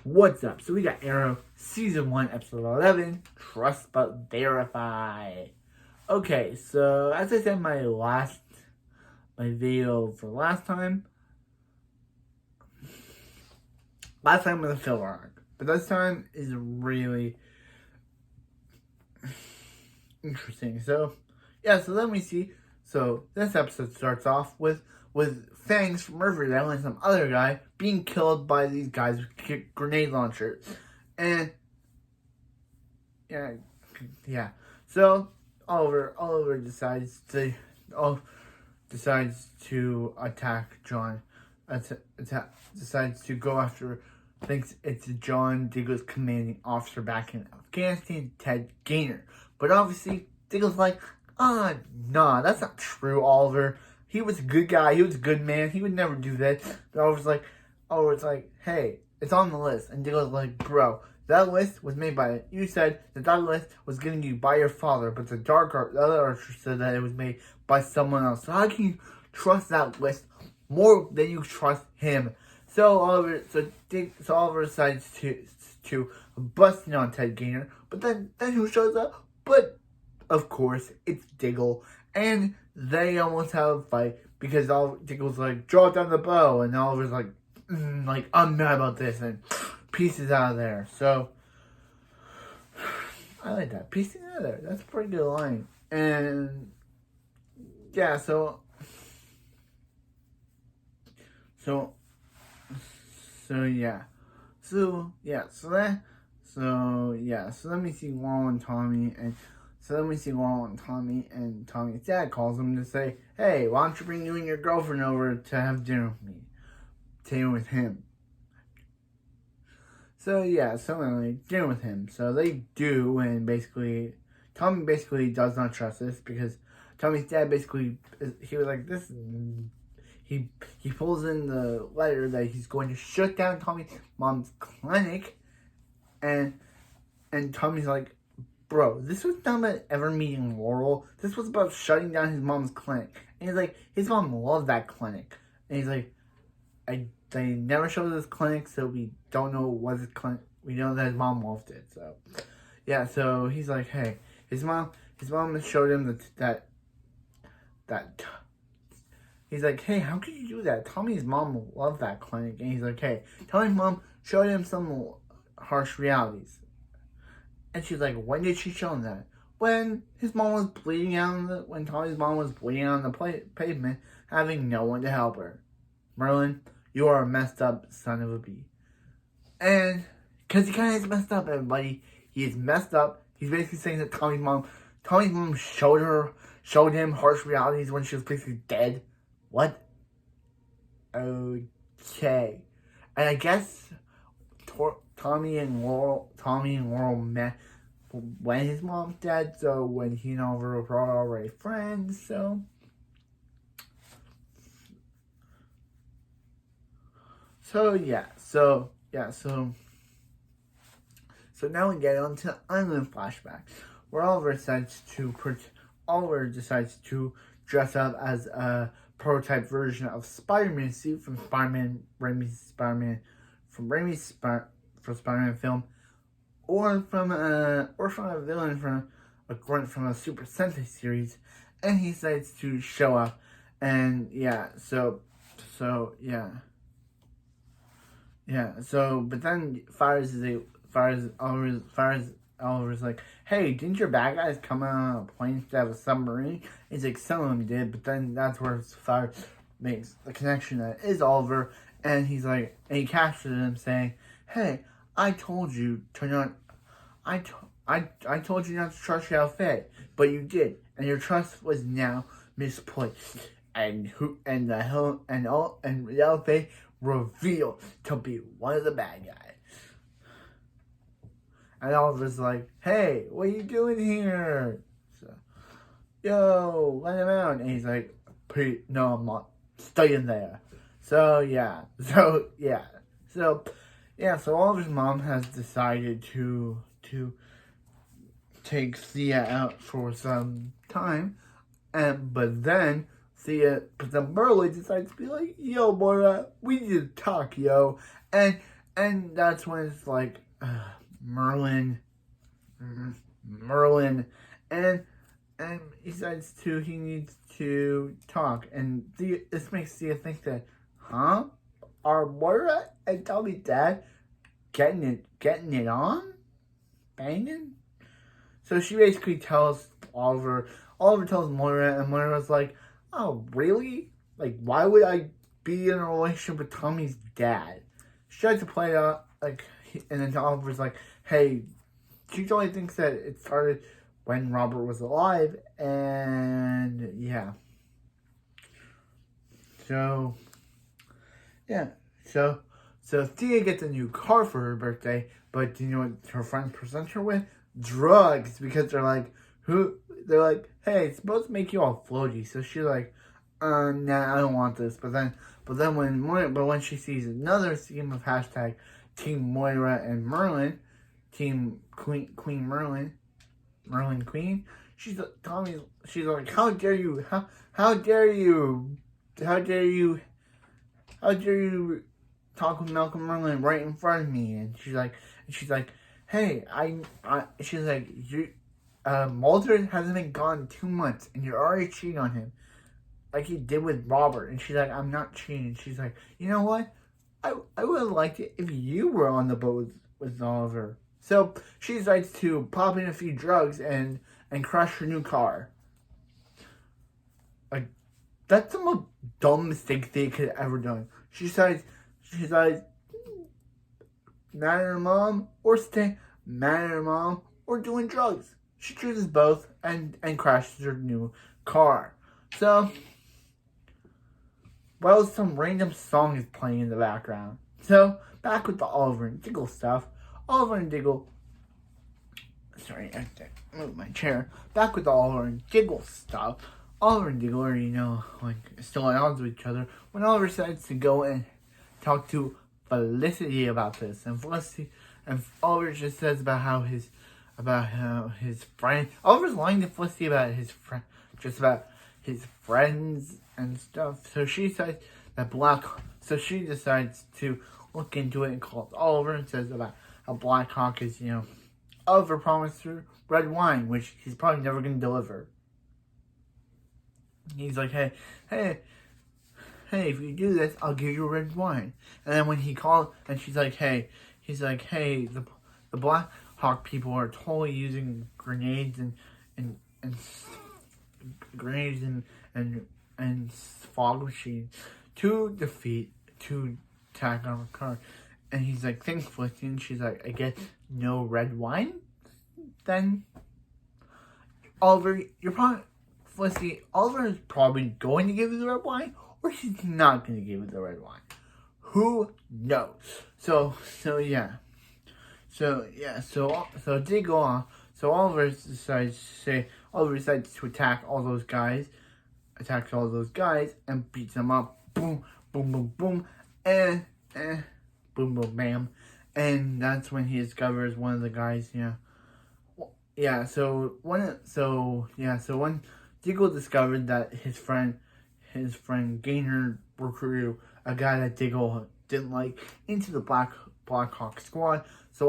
What's up? So we got Arrow, Season 1, Episode 11, Trust But Verify. Okay, so as I said in my video for last time was a filler arc. But this time is really interesting. So, yeah, so let me see. So, this episode starts off with Fangs from Riverdale and some other guy being killed by these guys with grenade launchers. And, yeah. So, Oliver decides to attack John. Decides to go after, thinks it's John Diggle's commanding officer back in Afghanistan, Ted Gaynor. But obviously, Diggle's like, nah, that's not true, Oliver. He was a good guy. He was a good man. He would never do that. But Oliver's like, hey, it's on the list. And Diggle's like, bro, that list was made by, you said that list was given to you by your father, but the other archer said that it was made by someone else. So how can you trust that list more than you trust him? So Oliver decides to bust in on Ted Gaynor, but then who shows up? But of course it's Diggle, and they almost have a fight because Diggle's like, draw down the bow, and Oliver's like, I'm mad about this, and pieces out of there. So I like that, pieces out of there. That's a pretty good line, and yeah, so let me see Laurel and Tommy, and Tommy's dad calls him to say, hey, why don't you bring you and your girlfriend over to have dinner with him. So anyway, dinner with him. So they do, and Tommy basically does not trust this because Tommy's dad he was like, this. He pulls in the letter that he's going to shut down Tommy's mom's clinic, and Tommy's like, bro, this was not about ever meeting Laurel. This was about shutting down his mom's clinic. And he's like, his mom loved that clinic. And he's like, they never showed this clinic, so we don't know what his clinic. We know that his mom loved it. So yeah, so he's like, hey, his mom showed him that. He's like, hey, how could you do that? Tommy's mom loved that clinic. And he's like, hey, Tommy's mom showed him some harsh realities. And she's like, when did she show him that? When his mom was bleeding out when Tommy's mom was bleeding out on the pavement, having no one to help her. Merlin, you are a messed up son of a bee. And, because he kind of is messed up, everybody. He is messed up. He's basically saying that Tommy's mom showed him harsh realities when she was basically dead. What? Okay. And I guess Tommy and Laurel met when his mom's dead, so when he and Oliver were already friends, so now we get on to Island flashbacks, where Oliver decides to dress up as a prototype version of Spider-Man suit from Raimi's Spider-Man film, or from a villain from a grunt from a Super Sentai series, and he decides to show up, and but then Oliver's like, hey, didn't your bad guys come out on a plane instead of a submarine? It's like, some of them did, but then that's where Fires makes the connection that is Oliver, and he's like, and he captures him saying, hey, I told you not to trust your outfit, but you did, and your trust was now misplaced. And the outfit revealed to be one of the bad guys. And Oliver's like, hey, what are you doing here? So, yo, let him out. And he's like, no, I'm not staying there. So Oliver's mom has decided to take Sia out for some time. But then Burley decides to be like, yo, Moira, we need to talk, yo. And And that's when it's like, Merlin, Merlin, and he decides he needs to talk, and this makes Thea think that, huh? Are Moira and Tommy's dad getting it on? Banging? So she basically tells Oliver. Oliver tells Moira, and Moira's like, oh, really? Like, why would I be in a relationship with Tommy's dad? She tries to play it out, like, and then Oliver's like, hey, she totally thinks that it started when Robert was alive, and yeah. So, yeah. So Thea gets a new car for her birthday, but do you know what her friends present her with? Drugs, because they're like, hey, it's supposed to make you all floaty. So she's like, nah, I don't want this. But then when she sees another scheme of hashtag Team Moira and Merlin, Team Queen Merlin Queen, she's like, how dare you, how dare you talk with Malcolm Merlin right in front of me? And she's like, hey, she's like, Mulder hasn't been gone 2 months, and you're already cheating on him, like he did with Robert. And she's like, I'm not cheating. She's like, you know what? I would have liked it if you were on the boat with Oliver. So she decides to pop in a few drugs and crash her new car. Like, that's the most dumb mistake they could have ever done. She decides, mad at her mom, or stay mad at her mom, or doing drugs. She chooses both and crashes her new car. So, well, some random song is playing in the background. So, back with the Oliver and Diggle stuff. Oliver and Diggle, sorry, I have to move my chair. Back with the Oliver and Diggle stuff. Oliver and Diggle are, like, still at odds with each other when Oliver decides to go and talk to Felicity about this. And Oliver just says about how his friend, Oliver's lying to Felicity about his friend, just about his friends and stuff. So she decides to look into it and calls Oliver and says about how Blackhawk is, Oliver promised her red wine, which he's probably never going to deliver. He's like, hey, if you do this, I'll give you red wine. And then when he called, and he's like, hey, the Black Hawk people are totally using grenades and fog machines to attack on a car. And he's like, thanks, Felicity. And she's like, I guess no red wine? Then Oliver, Felicity, Oliver is probably going to give you the red wine, or he's not going to give you the red wine. Who knows? So Diggle on. So Oliver decides to attack all those guys, and beats them up. Boom, boom, boom, boom, and boom, boom, bam. And that's when he discovers one of the guys, So when Diggle discovered that his friend Gaynor recruited a guy that Diggle didn't like into the Black Hawk squad. So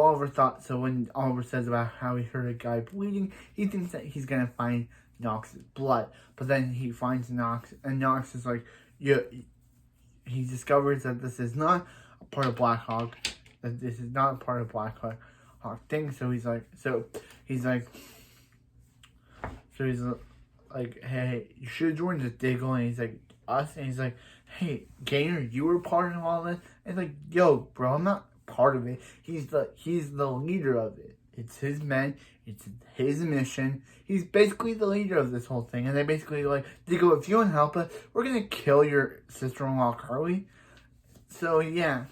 when Oliver says about how he heard a guy bleeding, he thinks that he's gonna find Knox's blood. But then he finds Knox, and Knox is like, he discovers that this is not a part of Black Hawk, thing. So he's like, hey, you should have joined the Diggle. And he's like, us? And he's like, hey, Gaynor, you were part of all this? And it's like, yo, bro, I'm not part of it. He's the leader of it. It's his men. It's his mission. He's basically the leader of this whole thing. And they basically like, Diggle, if you don't help us, we're going to kill your sister-in-law, Carly. So, yeah.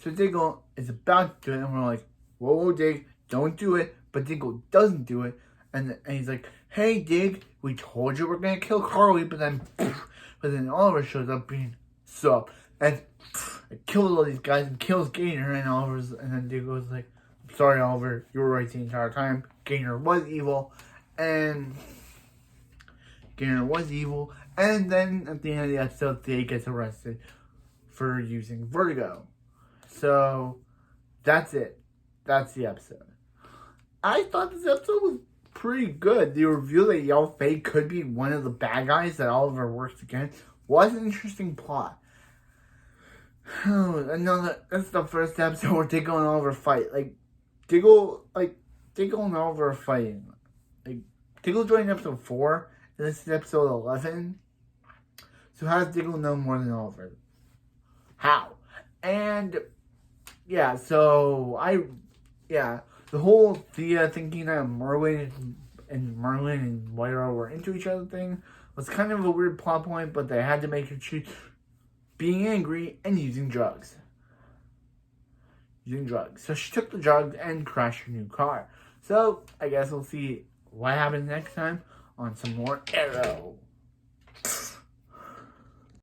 So Diggle is about to do it. And we're like, whoa, Dig, don't do it. But Diggle doesn't do it. And he's like, hey, Dig, we told you we're going to kill Carly. But then Oliver shows up being sup. And kills all these guys and kills Gaynor. And then Diggle's like, I'm sorry, Oliver, you were right the entire time. Gaynor was evil. And then at the end of the episode, Thea gets arrested for using vertigo. So, that's it. That's the episode. I thought this episode was pretty good. The reveal that Yell Fei could be one of the bad guys that Oliver works against was an interesting plot. That's the first episode where Diggle and Oliver fight. Diggle and Oliver are fighting. Diggle joined episode 4, and this is episode 11. So how does Diggle know more than Oliver? How? And the whole Thea thinking that Merlin and Moira were into each other thing was kind of a weird plot point, but they had to make her choose being angry and using drugs. So she took the drugs and crashed her new car. So I guess we'll see what happens next time on some more Arrow.